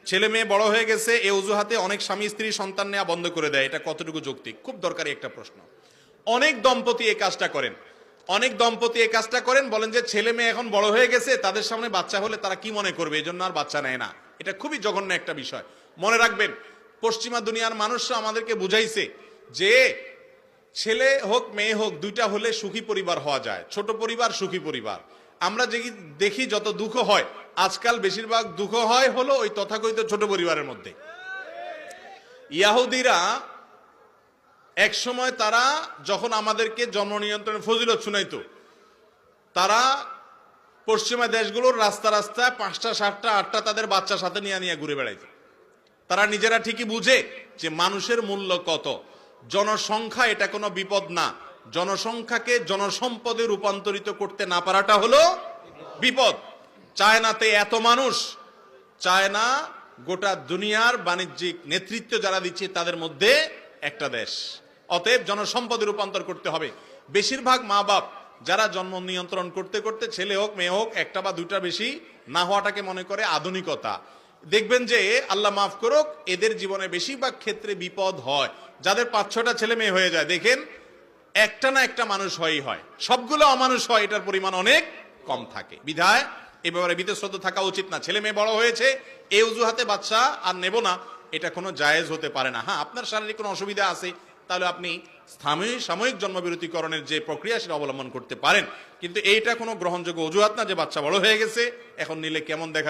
ছেলে মেয়ে বড় হয়ে গেছে এই অজুহাতে অনেক স্বামী স্ত্রী সন্তান নেওয়া বন্ধ করে দেয়, এটা কতটুকু যৌক্তিক? খুব দরকারি একটা প্রশ্ন। অনেক দম্পতি এই কাজটা করেন, বলেন যে ছেলে মেয়ে এখন বড় হয়ে গেছে, তাদের সামনে বাচ্চা হলে তারা কি মনে করবে, এই জন্য আর বাচ্চা নেয় না। এটা খুবই জঘন্য একটা বিষয়। মনে রাখবেন, পশ্চিমা দুনিয়ার মানুষরা আমাদেরকে বুঝাইছে যে ছেলে হোক মেয়ে হোক দুইটা হলে সুখী পরিবার হওয়া যায়, ছোট পরিবার সুখী পরিবার। আমরা যে দেখি যত দুঃখ হয়, আজকাল বেশিরভাগ দুঃখ হয় হলো ওই তথাকথিত ছোট পরিবারের মধ্যে। ইহুদিরা এক সময় তারা যখন আমাদেরকে জন্ম নিয়ন্ত্রণের ফজিলত শুনাইতো, তারা পশ্চিমা দেশগুলোর রাস্তা রাস্তায় 5টা 7টা 8টা তাদের বাচ্চা সাথে নিয়ে নিয়ে ঘুরে বেড়াইত। তারা নিজেরা ঠিকই বুঝে যে মানুষের মূল্য কত, জনসংখ্যা এটা কোনো বিপদ না, জনসংখ্যাকে জনসম্পদে রূপান্তরিত করতে না পারাটা হলো বিপদ। চায়নাতে এত মানুষ, চায়না গোটা দুনিয়ার বাণিজ্যিক নেতৃত্ব যারা দিচ্ছে তাদের মধ্যে একটা দেশ। অতএব জনসম্পদে রূপান্তর করতে হবে। বেশিরভাগ মা বাপ যারা জন্ম নিয়ন্ত্রণ করতে করতে ছেলে হোক মেয়ে হোক একটা বা দুইটা বেশি না হওয়াটাকে মনে করে আধুনিকতা, দেখবেন যে আল্লাহ মাফ করুক এদের জীবনে বেশিরভাগ ক্ষেত্রে বিপদ হয়। যাদের 5-6টা ছেলে মেয়ে হয়ে যায়, দেখেন একটা না একটা মানুষ হয়, সবগুলো অমানুষ হয়, এটার পরিমাণ অনেক কম থাকে। বিধায় এ ব্যাপারে বিতশ্রদ্ধ থাকা উচিত না। ছেলে মেয়ে বড় হয়েছে এই অজুহাতে বাচ্চা আর নেব না, এটা কোনো জায়েজ হতে পারে না। হ্যাঁ, আপনার শারীরিক কোনো অসুবিধা আছে, তাহলে আপনি সাময়িক জন্মবিরতিকরণের যে প্রক্রিয়া সেটা অবলম্বন করতে পারেন, কিন্তু এইটা কোনো গ্রহণযোগ্য অজুহাত না যে বাচ্চা বড় হয়ে গেছে এখন নিলে কেমন দেখা